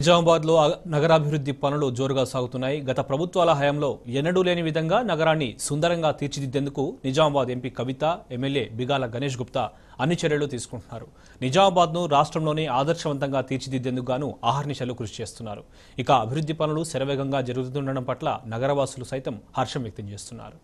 నిజామాబాద్లో నగరాభివృద్ధి పనులు జోరుగా సాగుతున్నాయి. గత ప్రభుత్వాల హయాంలో ఎన్నడూ లేని విధంగా నగరాన్ని సుందరంగా తీర్చిదిద్దేందుకు నిజామాబాద్ ఎంపీ కవిత, ఎమ్మెల్యే బిగాల గణేష్ గుప్తా అన్ని చర్యలు తీసుకుంటున్నారు. నిజామాబాద్ను రాష్ట్రంలోనే ఆదర్శవంతంగా తీర్చిదిద్దేందుకు గాను అహర్నిశలు కృషి చేస్తున్నారు. ఇక అభివృద్ధి పనులు శరవేగంగా జరుగుతుండడం పట్ల నగరవాసులు సైతం హర్షం వ్యక్తం చేస్తున్నారు.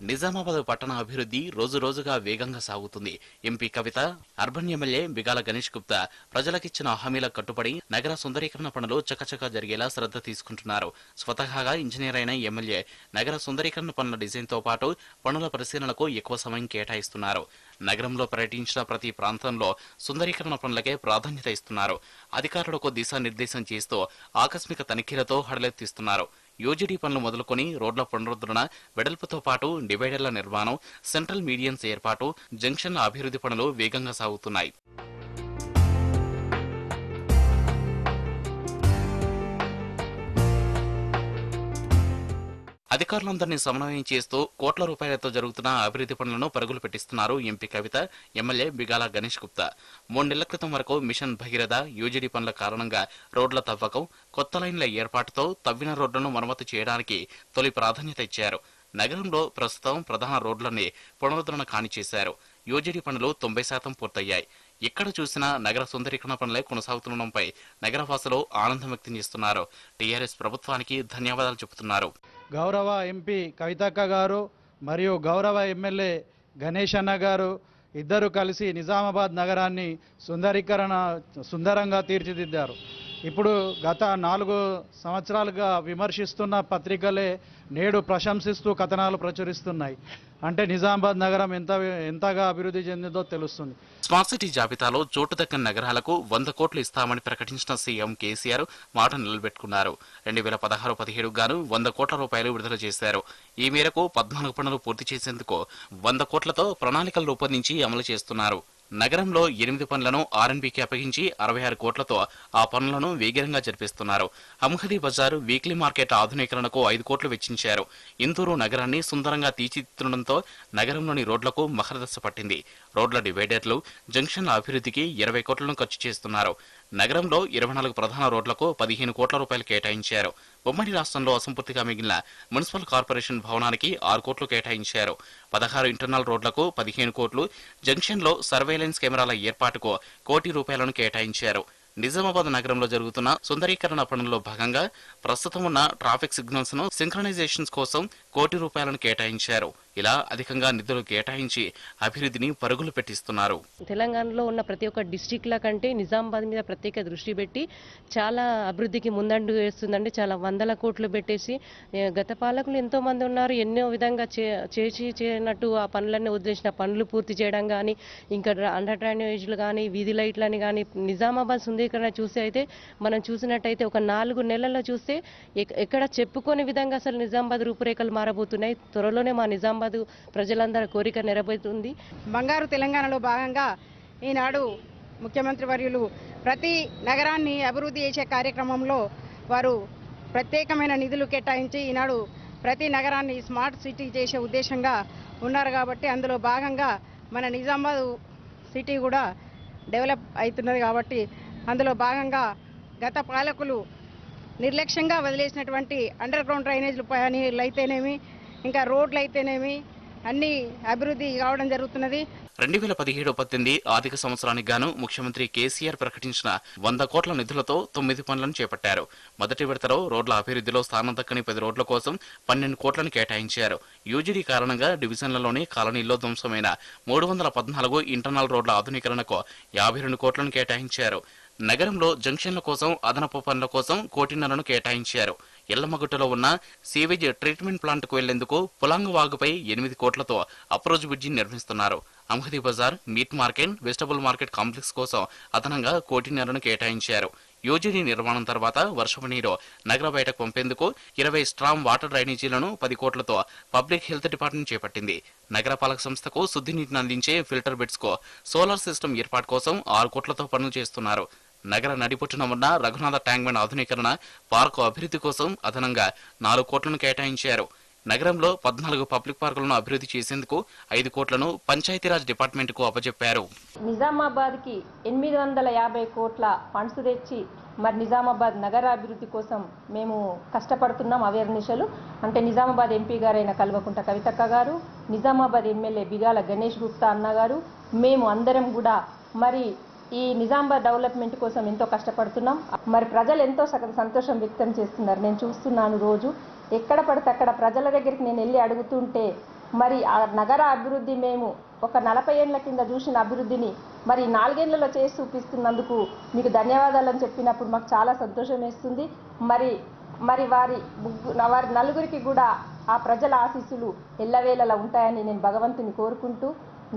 నిజామాబాద్ పట్టణ అభివృద్ధి రోజు రోజుగా వేగంగా సాగుతుంది. ఎంపీ కవిత, అర్బన్ ఎమ్మెల్యే బిగాల గణేష్ గుప్తా ప్రజలకిచ్చిన హామీలకు కట్టుబడి నగర సుందరీకరణ పనులు చకచకా జరిగేలా శ్రద్ధ తీసుకుంటున్నారు. స్వతహాగా ఇంజనీర్ అయిన ఎమ్మెల్యే నగర సుందరీకరణ పనుల డిజైన్తో పాటు పనుల పరిశీలనకు ఎక్కువ సమయం కేటాయిస్తున్నారు. నగరంలో పర్యటించిన ప్రతి ప్రాంతంలో సుందరీకరణ పనులకే ప్రాధాన్యత ఇస్తున్నారు. అధికారులకు దిశానిర్దేశం చేస్తూ ఆకస్మిక తనిఖీలతో హడలెత్తిస్తున్నారు. యూజీడీ పనులు మొదలుకొని రోడ్ల పునరుద్ధరణ, వెడల్పుతో పాటు డివైడర్ల నిర్మాణం, సెంట్రల్ మీడియన్స్ ఏర్పాటు, జంక్షన్ల అభివృద్ధి పనులు వేగంగా సాగుతున్నాయి. అధికారులందరినీ సమన్వయం చేస్తూ కోట్ల రూపాయలతో జరుగుతున్న అభివృద్ధి పనులను పరుగులు పెట్టిస్తున్నారు ఎంపీ కవిత, ఎమ్మెల్యే బిగాల గణేష్ గుప్తా. 3 నెలల క్రితం వరకు మిషన్ భగీరథ, యూజీడీ పనుల కారణంగా రోడ్ల తవ్వకం, కొత్త లైన్ల ఏర్పాటుతో తవ్విన రోడ్లను మరమ్మతు చేయడానికి తొలి ప్రాధాన్యత ఇచ్చారు. నగరంలో ప్రస్తుతం ప్రధాన రోడ్లన్నీ పునరుద్ధరణ కానిచేశారు. యూజీడీ పనులు 90% పూర్తయ్యాయి. ఎక్కడ చూసినా నగర సుందరీకరణ పనులే కొనసాగుతుండడంపై నగరవాసులు ఆనందం వ్యక్తం చేస్తున్నారు. టీఆర్ఎస్ ప్రభుత్వానికి ధన్యవాదాలు చెబుతున్నారు. గౌరవ ఎంపీ కవితక్క గారు మరియు గౌరవ ఎమ్మెల్యే గణేష్ అన్న గారు ఇద్దరు కలిసి నిజామాబాద్ నగరాన్ని సుందరంగా తీర్చిదిద్దారు. ఇప్పుడు గత 4 సంవత్సరాలుగా విమర్శిస్తున్న పత్రికలే నేడు ప్రశంసిస్తూ కథనాలు ప్రచురిస్తున్నాయి. అంటే నిజామాబాద్ నగరం ఎంతగా అభివృద్ధి చెందిందో తెలుస్తుంది. స్మార్ట్ సిటీ జాబితాలో చోటు దక్కని నగరాలకు 100 కోట్లు ఇస్తామని ప్రకటించిన సీఎం కేసీఆర్ మాట నిలబెట్టుకున్నారు. 2016-17 గాను 100 కోట్ల రూపాయలు విడుదల చేశారు. ఈ మేరకు 14 పనులు పూర్తి చేసేందుకు 100 కోట్లతో ప్రణాళికలు రూపొందించి అమలు చేస్తున్నారు. నగరంలో 8 పనులను ఆర్ఎన్బీకి అప్పగించి 66 కోట్లతో ఆ పనులను వేగంగా జరిపిస్తున్నారు. హంహది బజార్, వీక్లీ మార్కెట్ ఆధునీకరణకు 5 కోట్లు వెచ్చించారు. ఇందూరు నగరాన్ని సుందరంగా తీర్చిదిద్దడంతో నగరంలోని రోడ్లకు మహర్దశ పట్టింది. రోడ్ల డివైడర్లు, జంక్షన్ల అభివృద్ధికి 20 కోట్లను ఖర్చు చేస్తున్నారు. నగరంలో 24 ప్రధాన రోడ్లకు 15 కోట్ల రూపాయలు కేటాయించారు. ఉమ్మడి రాష్ట్రంలో అసంపూర్తిగా మిగిలిన మున్సిపల్ కార్పొరేషన్ భవనానికి 6 కోట్లు కేటాయించారు. 16 ఇంటర్నల్ రోడ్లకు 15 కోట్లు, జంక్షన్లో సర్వేలెన్స్ కెమెరాల ఏర్పాటుకు 1 కోటి రూపాయలను కేటాయించారు. నిజామాబాద్ నగరంలో జరుగుతున్న సుందరీకరణ పనుల్లో భాగంగా ప్రస్తుతం ఉన్న ట్రాఫిక్ సిగ్నల్స్ ను సింక్రనైజేషన్స్ కోసం 1 కోటి రూపాయలను కేటాయించారు. ఇలా అధికంగా నిధులు కేటాయించి అభివృద్ధిని పరుగులు పెట్టిస్తున్నారు. తెలంగాణలో ఉన్న ప్రతి ఒక్క డిస్ట్రిక్ట్ల కంటే నిజామాబాద్ మీద ప్రత్యేక దృష్టి పెట్టి చాలా అభివృద్ధికి ముందండు వేస్తుందండి. చాలా 100 కోట్లు పెట్టేసి గత పాలకులు ఎంతో మంది ఉన్నారు. ఎన్నో విధంగా చేయనట్టు ఆ పనులన్నీ వదిలేసిన పనులు పూర్తి చేయడం కానీ, ఇంకా అండర్ డ్రైనేజీలు కానీ, వీధి లైట్లని కానీ, నిజామాబాద్ సుందరీకరణ చూసి అయితే మనం చూసినట్టయితే ఒక 4 నెలల్లో చూస్తే ఎక్కడ చెప్పుకోని విధంగా అసలు నిజామాబాద్ రూపురేఖలు మారబోతున్నాయి. త్వరలోనే మా నిజామాబాద్ ప్రజలందరి కోరిక నెరవేరుతుంది. బంగారు తెలంగాణలో భాగంగా ఈనాడు ముఖ్యమంత్రి వర్యులు ప్రతి నగరాన్ని అభివృద్ధి చేసే కార్యక్రమంలో వారు ప్రత్యేకమైన నిధులు కేటాయించి ఈనాడు ప్రతి నగరాన్ని స్మార్ట్ సిటీ చేసే ఉద్దేశంగా ఉన్నారు. కాబట్టి అందులో భాగంగా మన నిజామాబాద్ సిటీ కూడా డెవలప్ అవుతున్నది. కాబట్టి అందులో భాగంగా గత పాలకులు నిర్లక్ష్యంగా వదిలేసినటువంటి అండర్ గ్రౌండ్ డ్రైనేజీలు పనులు అయితేనేమి, ఇంకా రోడ్లు అయితేనేమి అన్ని అభివృద్ధి కావడం జరుగుతున్నది. 2017-18 ఆర్థిక సంవత్సరానికి గాను ముఖ్యమంత్రి కేసీఆర్ ప్రకటించిన 100 కోట్ల నిధులతో 9 పనులను చేపట్టారు. మొదటి విడతలో రోడ్ల అభివృద్ధిలో స్థానం దక్కని 10 రోడ్ల కోసం 12 కోట్లను కేటాయించారు. యూజీడీ కారణంగా డివిజన్లలోని కాలనీల్లో ధ్వంసమైన 314 ఇంటర్నల్ రోడ్ల ఆధునీకరణకు 52 కోట్లను కేటాయించారు. నగరంలో జంక్షన్ల కోసం అదనపు పనుల కోసం 1.5 కోట్లను కేటాయించారు. ఎల్లమ్మగుట్టలో ఉన్న సీవేజ్ ట్రీట్మెంట్ ప్లాంట్ కు వెళ్లేందుకు పులాంగ్ వాగుపై 8 కోట్లతో అప్రోచ్ బ్రిడ్జి నిర్మిస్తున్నారు. హంహది బజార్, meat market, vegetable market complex కోసం అదనంగా 1 కోట్లను కేటాయించారు. యూజీడీ నిర్మాణం తర్వాత వర్షపు నీరు నగర బయటకు పంపేందుకు 20 స్ట్రామ్ వాటర్ డ్రైనేజీలను 10 కోట్లతో పబ్లిక్ హెల్త్ డిపార్ట్మెంట్ చేపట్టింది. నగరపాలక సంస్థకు శుద్ధి నీటిని అందించే ఫిల్టర్ బెడ్స్ కు సోలార్ సిస్టమ్ ఏర్పాటు కోసం 6 కోట్లతో పనులు చేస్తున్నారు. నగర నడిబొట్టున ఉన్న రఘునాథ ట్యాంక్ బండ్ ఆధునీకరణ, పార్కు అభివృద్ధి కోసం అదనంగా 4 కోట్లను కేటాయించారు. నగరంలో 14 పబ్లిక్ పార్కులను అభివృద్ధి చేసేందుకు 5 కోట్లను పంచాయతీరాజ్ డిపార్ట్మెంట్ కు అప్పచెప్పారు. నిజామాబాద్ కి 850 కోట్ల ఫండ్స్ తెచ్చి మరి నిజామాబాద్ నగరాభివృద్ధి కోసం మేము కష్టపడుతున్నాం. అవేర్నిషలు అంటే నిజామాబాద్ ఎంపీ గారైన కల్వకుంట్ల కవితక్క గారు, నిజామాబాద్ ఎమ్మెల్యే బిగాల గణేష్ గుప్తా అన్న గారు, మేము అందరం కూడా మరి ఈ నిజామాబాద్ డెవలప్మెంట్ కోసం ఎంతో కష్టపడుతున్నాం. మరి ప్రజలు ఎంతో సంతోషం వ్యక్తం చేస్తున్నారు. నేను చూస్తున్నాను, రోజు ఎక్కడ పడితే అక్కడ ప్రజల దగ్గరికి నేను వెళ్ళి అడుగుతుంటే మరి ఆ నగర అభివృద్ధి మేము ఒక 40 ఏళ్ల కింద చూసిన అభివృద్ధిని మరి 4 ఏళ్లలో చేసి చూపిస్తున్నందుకు మీకు ధన్యవాదాలని చెప్పినప్పుడు మాకు చాలా సంతోషం వేస్తుంది. మరి వారి నలుగురికి కూడా ఆ ప్రజల ఆశీస్సులు ఎల్లవేళలా ఉంటాయని నేను భగవంతుని కోరుకుంటూ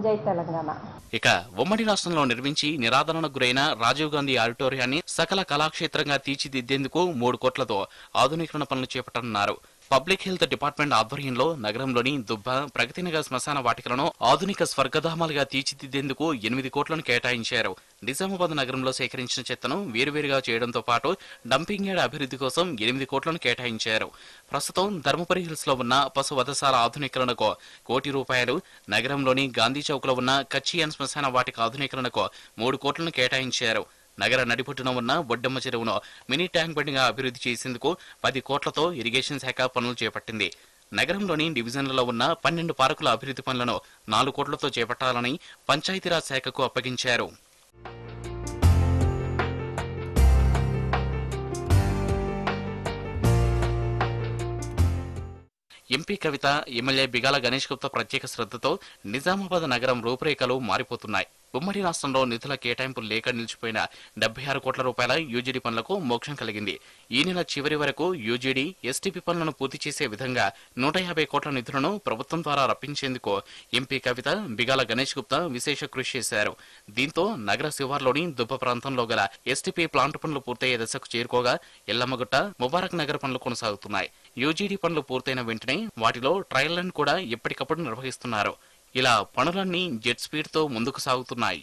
జై తెలంగాణ. ఇక ఉమ్మడి రాష్ట్రంలో నిర్మించి నిరాదరణకు గురైన రాజీవ్ గాంధీ ఆడిటోరియాన్ని సకల కళాక్షేత్రంగా తీర్చిదిద్దేందుకు 3 కోట్లతో ఆధునీకరణ పనులు చేపట్టనున్నారు. పబ్లిక్ హెల్త్ డిపార్ట్మెంట్ ఆధ్వర్యంలో నగరంలోని దుబ్బ, ప్రగతినగర్ శ్మశాన వాటికలను ఆధునిక స్వర్గధామాలుగా తీర్చిదిద్దేందుకు 8 కోట్లను కేటాయించారు. నిజామాబాద్ నగరంలో సేకరించిన చెత్తను వేరువేరుగా చేయడంతో పాటు డంపింగ్ యార్డ్ అభివృద్ధి కోసం 8 కోట్లను కేటాయించారు. ప్రస్తుతం ధర్మపురి హిల్స్ లో ఉన్న పశు వధశాల ఆధునీకరణకు ₹1 కోటి, నగరంలోని గాంధీ చౌక్ లో ఉన్న కచ్చియన్ శ్మశాన వాటిక ఆధునీకరణకు 3 కోట్లను కేటాయించారు. నగర నడిబొట్టున ఉన్న బొడ్డమ్మ చెరువును మినీ ట్యాంక్ బండ్గా అభివృద్ధి చేసేందుకు 10 కోట్లతో ఇరిగేషన్ శాఖ పనులు చేపట్టింది. నగరంలోని డివిజన్లలో ఉన్న 12 పార్కుల అభివృద్ధి పనులను 4 కోట్లతో చేపట్టాలని పంచాయతీరాజ్ శాఖకు అప్పగించారు. ఎంపీ కవిత, ఎమ్మెల్యే బిగాల గణేష్ గుప్తా ప్రత్యేక శ్రద్ధతో నిజామాబాద్ నగరం రూపురేఖలు మారిపోతున్నాయి. ఉమ్మడి రాష్ట్రంలో నిధుల కేటాయింపులు లేక నిలిచిపోయిన 76 కోట్ల రూపాయల యూజీడీ పనులకు మోక్షం కలిగింది. ఈ నెల చివరి వరకు యూజీడీ, ఎస్టీపీ పనులను పూర్తి చేసే విధంగా 150 కోట్ల నిధులను ప్రభుత్వం ద్వారా రప్పించేందుకు ఎంపీ కవిత, బిగాల గణేష్ గుప్తా విశేష కృషి చేశారు. దీంతో నగర శివార్లోని దుబ్బ ప్రాంతంలో గల ఎస్టీపీ ప్లాంట్ పనులు పూర్తయ్యే దశకు చేరుకోగా ఎల్లమ్మగుట్ట, ముబారక్ నగర్ పనులు కొనసాగుతున్నాయి. యూజీడీ పనులు పూర్తయిన వెంటనే వాటిలో ట్రయల్ రన్ కూడా ఎప్పటికప్పుడు నిర్వహిస్తున్నారు. ఇలా పనులన్నీ జెట్ స్పీడ్ తో ముందుకు సాగుతున్నాయి.